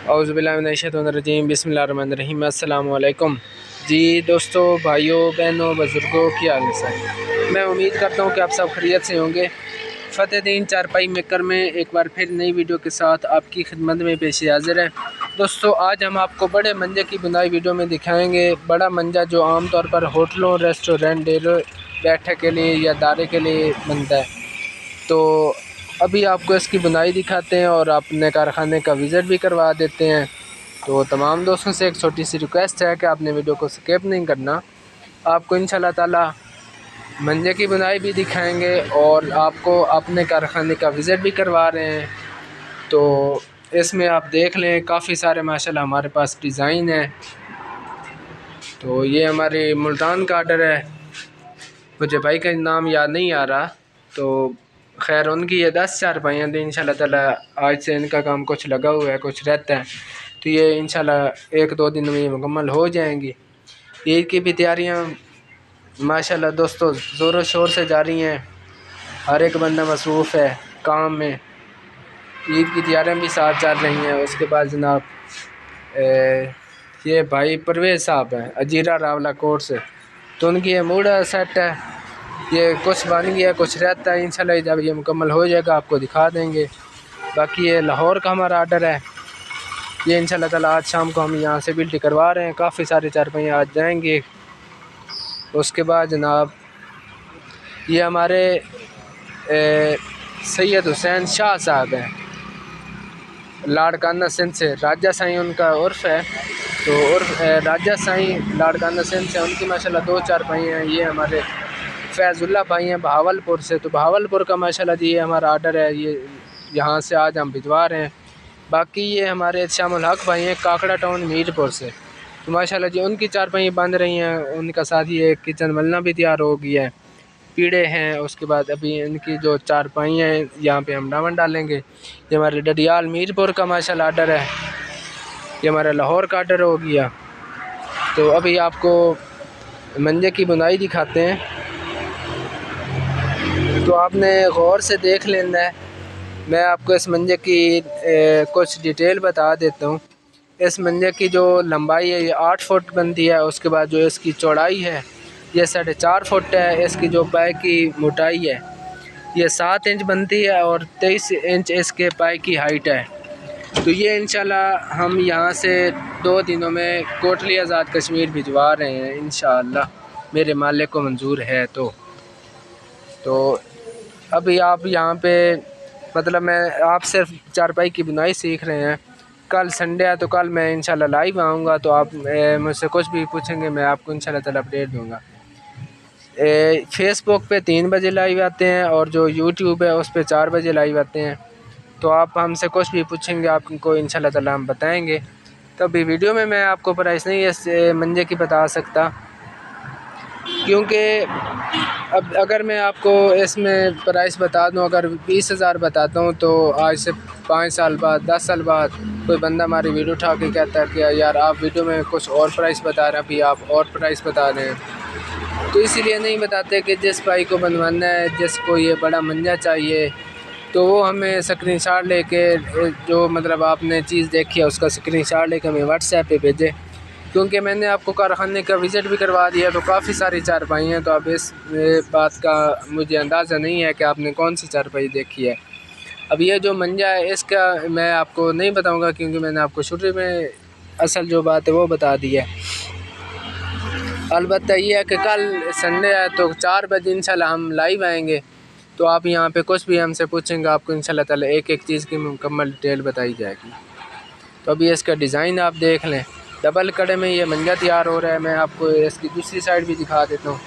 औज़ुबिल्लाहिमिनश्शैतानिर्रजीम बिस्मिल्लाहिर्रहमानिर्रहीम अस्सलामु अलैकुम। जी दोस्तों, भाइयों, बहनों, बुज़ुर्गों, की हाल है। मैं उम्मीद करता हूँ कि आप सब खैरियत से होंगे। फ़तेहदीन चारपाई मेकर में एक बार फिर नई वीडियो के साथ आपकी खिदमत में पेश हाज़िर है। दोस्तों, आज हम आपको बड़े मंजे की बुनाई वीडियो में दिखाएँगे। बड़ा मंजा जो आमतौर पर होटलों, रेस्टोरेंट, डेरे बैठक के लिए या दारे के लिए बनता है। तो अभी आपको इसकी बुनाई दिखाते हैं और अपने कारखाने का विज़िट भी करवा देते हैं। तो तमाम दोस्तों से एक छोटी सी रिक्वेस्ट है कि आपने वीडियो को स्किप नहीं करना। आपको इंशाल्लाह ताला मंजे की बुनाई भी दिखाएंगे और आपको अपने कारखाने का विज़िट भी करवा रहे हैं। तो इसमें आप देख लें, काफ़ी सारे माशाल्लाह हमारे पास डिज़ाइन है। तो ये हमारे मुल्तान का आर्डर है, मुझे भाई का नाम याद नहीं आ रहा। तो खैर, उनकी ये 10 चारपाइयाँ हैं। तो इंशाल्लाह ताला आज से इनका काम कुछ लगा हुआ है, कुछ रहता है। तो ये इंशाल्लाह 1-2 दिन में मुकम्मल हो जाएंगी। ईद की भी तैयारियाँ माशाल्लाह दोस्तों ज़ोरों शोर से जारी हैं। हर एक बंदा मसरूफ़ है काम में। ईद की तैयारियाँ भी साथ चल रही हैं। उसके बाद जनाब ये भाई परवेज़ साहब हैं अजीरा रावला कोट से, तो उनकी ये मूड सेट है। ये कुछ बन गया, कुछ रहता है। इंशाल्लाह जब ये मुकम्मल हो जाएगा आपको दिखा देंगे। बाकी ये लाहौर का हमारा आर्डर है। ये इंशाल्लाह ताला आज शाम को हम यहाँ से बिल्टी करवा रहे हैं। काफ़ी सारे चारपाइयाँ आज जाएंगे। उसके बाद जनाब ये हमारे सैयद हुसैन शाह साहब हैं, लाड़काना सिंध से। राजा साईं उनका उर्फ़ है। तो उर्फ़ राजा साईं लाड़काना सिंध से उनकी माशाल्लाह 2 चारपाइयाँ हैं। ये हमारे फैज़ुल्लाह भाई हैं बहावलपुर से। तो बहावलपुर का माशाल्लाह जी ये हमारा आर्डर है। ये यहाँ से आज हम भिजवा रहे हैं। बाकी ये हमारे शामुल हक भाई हैं काकड़ा टाउन मीरपुर से। तो माशाल्लाह जी उनकी चारपाइयाँ बन रही हैं। उनका साथ ही एक किचन मलना भी तैयार हो गया है, पीढ़े हैं। उसके बाद अभी इनकी जो चारपाइयाँ हैं यहाँ पे हम डामन डालेंगे। ये हमारे डडियाल मीरपुर का माशाल्लाह आर्डर है। ये हमारा लाहौर का आर्डर हो गया। तो अभी आपको मंजे की बुनाई दिखाते हैं। तो आपने गौर से देख लेना है। मैं आपको इस मंजे की कुछ डिटेल बता देता हूँ। इस मंजे की जो लंबाई है ये 8 फुट बनती है। उसके बाद जो इसकी चौड़ाई है ये 4.5 फुट है। इसकी जो पाए की मोटाई है ये 7 इंच बनती है और 23 इंच इसके पाए की हाइट है। तो ये इंशाल्लाह हम यहाँ से 2 दिनों में कोटली आज़ाद कश्मीर भिजवा रहे हैं इंशाल्लाह, मेरे मालिक को मंजूर है। तो अभी आप यहाँ पे मतलब मैं आप सिर्फ चारपाई की बुनाई सीख रहे हैं। कल संडे है तो कल मैं इंशाल्लाह लाइव आऊँगा। तो आप मुझसे कुछ भी पूछेंगे मैं आपको इंशाल्लाह ताला अपडेट दूँगा। फेसबुक पे 3 बजे लाइव आते हैं और जो यूट्यूब है उस पे 4 बजे लाइव आते हैं। तो आप हमसे कुछ भी पूछेंगे आपको इंशाल्लाह ताला हम बताएंगे। तो अभी वीडियो में मैं आपको प्राइस नहीं इस मंजे की बता सकता, क्योंकि अब अगर मैं आपको इसमें प्राइस बता दूं, अगर 20,000 बताता हूं तो आज से 5 साल बाद 10 साल बाद कोई बंदा हमारी वीडियो उठा के कहता है कि यार आप वीडियो में कुछ और प्राइस बता रहे हैं, अभी आप और प्राइस बता रहे हैं। तो इसीलिए नहीं बताते कि जिस भाई को बनवाना है, जिसको ये बड़ा मंजा चाहिए, तो वो हमें स्क्रीनशॉट लेके जो मतलब आपने चीज़ देखी है उसका स्क्रीनशॉट लेके हमें व्हाट्सएप पे भेजें। क्योंकि मैंने आपको कारखाने का विज़िट भी करवा दिया। तो काफ़ी सारी चारपाई हैं। तो अब इस बात का मुझे अंदाज़ा नहीं है कि आपने कौन सी चारपाई देखी है। अब ये जो मंजा है इसका मैं आपको नहीं बताऊंगा, क्योंकि मैंने आपको शुरू में असल जो बात है वो बता दी है। अलबत्ता ये है कि कल संडे है तो 4 बजे इंशाल्लाह हम लाइव आएँगे। तो आप यहाँ पे कुछ भी हमसे पूछेंगे आपको इंशाल्लाह ताला एक एक चीज़ की मुकम्मल डिटेल बताई जाएगी। तो अभी इसका डिज़ाइन आप देख लें। डबल कड़े में ये मंजा तैयार हो रहा है। मैं आपको इसकी दूसरी साइड भी दिखा देता हूँ।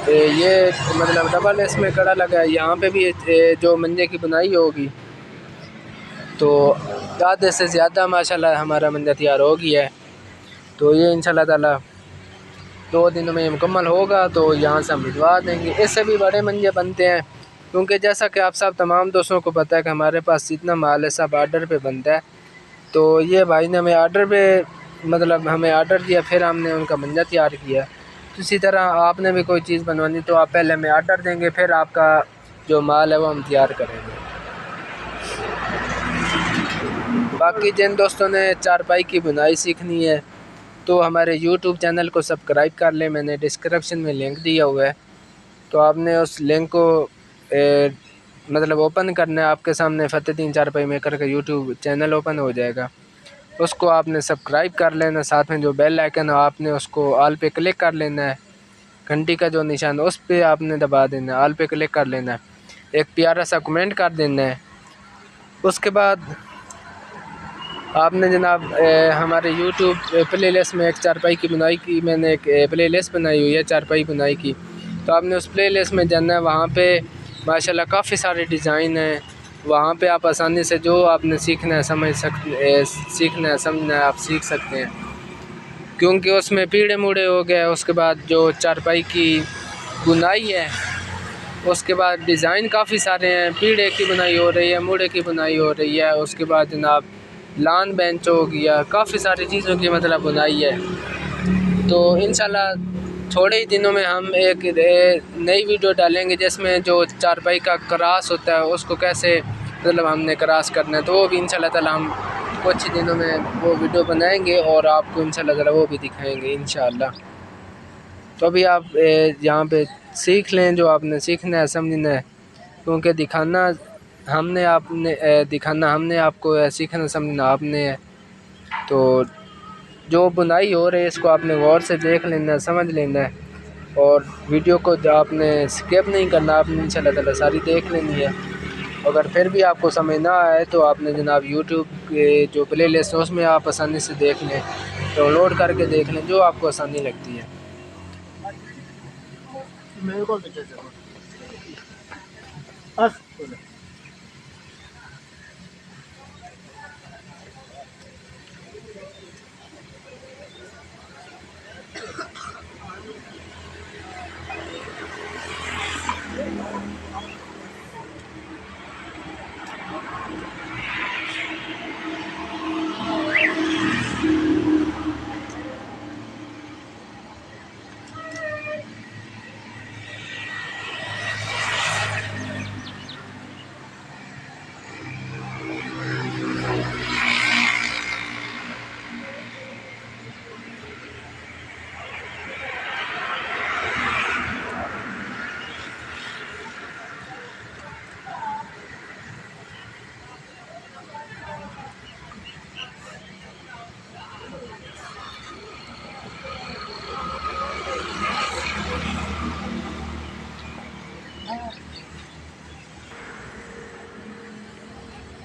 ये मतलब डबल इसमें कड़ा लगा है। यहाँ पे भी जो मंजे की बुनाई होगी तो आधे से ज़्यादा माशाल्लाह हमारा मंजा तैयार हो गया है। तो ये इंशाल्लाह ताला 2 दिनों में मुकम्मल होगा। तो यहाँ से हम भिजवा देंगे। इससे भी बड़े मंजे बनते हैं, क्योंकि जैसा कि आप सब तमाम दोस्तों को पता है कि हमारे पास जितना माल है सब आर्डर पे बनता है। तो ये भाई ने हमें आर्डर पे मतलब हमें आर्डर दिया, फिर हमने उनका मंजा तैयार किया। तो इसी तरह आपने भी कोई चीज़ बनवानी तो आप पहले हमें आर्डर देंगे, फिर आपका जो माल है वो हम तैयार करेंगे। बाकी जिन दोस्तों ने चारपाई की बुनाई सीखनी है तो हमारे यूट्यूब चैनल को सब्सक्राइब कर लें। मैंने डिस्क्रिप्शन में लिंक दिया हुआ है, तो आपने उस लिंक को मतलब ओपन करना है। आपके सामने फतेहदीन चारपाई मेकर का यूट्यूब चैनल ओपन हो जाएगा, उसको आपने सब्सक्राइब कर लेना। साथ में जो बेल आइकन है आपने उसको ऑल पे क्लिक कर लेना है, घंटी का जो निशान उस पर आपने दबा देना है, ऑल पे क्लिक कर लेना है, एक प्यारा सा कमेंट कर देना है। उसके बाद आपने जनाब हमारे यूट्यूब प्लेलिस्ट में एक चारपाई की बुनाई की मैंने एक प्लेलिस्ट बनाई हुई है चारपाई बुनाई की, तो आपने उस प्लेलिस्ट में जाना है। वहाँ पे माशाल्लाह काफ़ी सारे डिज़ाइन हैं, वहाँ पे आप आसानी से जो आपने सीखना है सीखना है समझना है आप सीख सकते हैं, क्योंकि उसमें पीढ़े मुड़े हो गए। उसके बाद जो चारपाई की बुनाई है, उसके बाद डिज़ाइन काफ़ी सारे हैं, पीढ़े की बुनाई हो रही है, मुड़े की बुनाई हो रही है। उसके बाद जनाब लान बेंच हो गया, काफ़ी सारी चीज़ों की मतलब बुनाई है। तो इंशाल्लाह थोड़े ही दिनों में हम एक नई वीडियो डालेंगे जिसमें जो चारपाई का क्रास होता है उसको कैसे मतलब हमने क्रास करना है, तो वो भी इंशाल्लाह ताला हम कुछ ही दिनों में वो वीडियो बनाएंगे और आपको इंशाल्लाह ताला वो भी दिखाएंगे इंशाल्लाह। तो अभी आप यहाँ पे सीख लें जो आपने सीखना है समझना है, क्योंकि दिखाना हमने आपको है, सीखना समझना आपने है। तो जो बुनाई हो रही है इसको आपने गौर से देख लेना है, समझ लेना है, और वीडियो को आपने स्किप नहीं करना, आपने इंशाल्लाह ताला सारी देख लेनी है। अगर फिर भी आपको समझ ना आए तो आपने जनाब यूट्यूब के जो प्ले लिस्ट है उसमें आप आसानी से देख लें, डाउनलोड करके देख लें जो आपको आसानी लगती है। मेरे को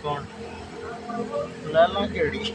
कौन लाला केड़ी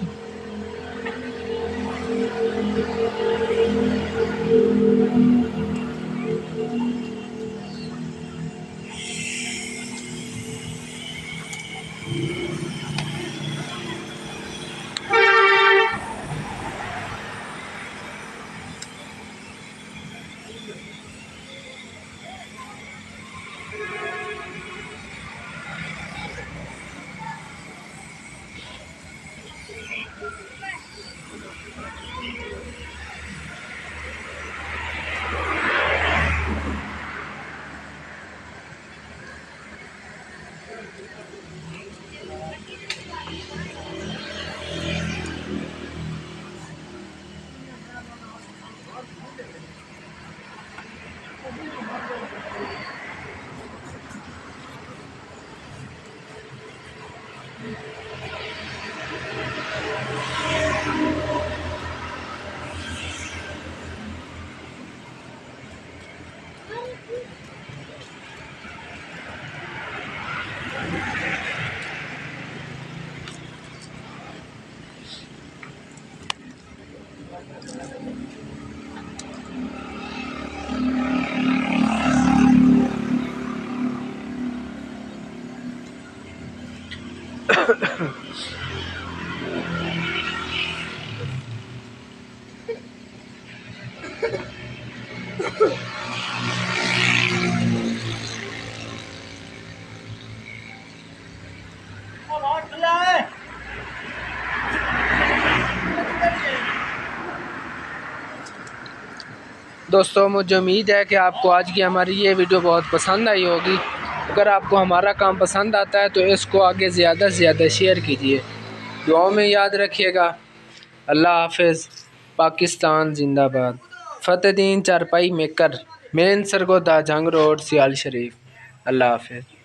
दोस्तों मुझे उम्मीद है कि आपको आज की हमारी ये वीडियो बहुत पसंद आई होगी। अगर आपको हमारा काम पसंद आता है तो इसको आगे ज़्यादा से ज़्यादा शेयर कीजिए। दुआओं में याद रखिएगा। अल्लाह हाफिज़। पाकिस्तान जिंदाबाद। फतेह दीन चारपाई मेकर, मेन सरगोदा जंग रोड, सियाल शरीफ। अल्लाह हाफिज़।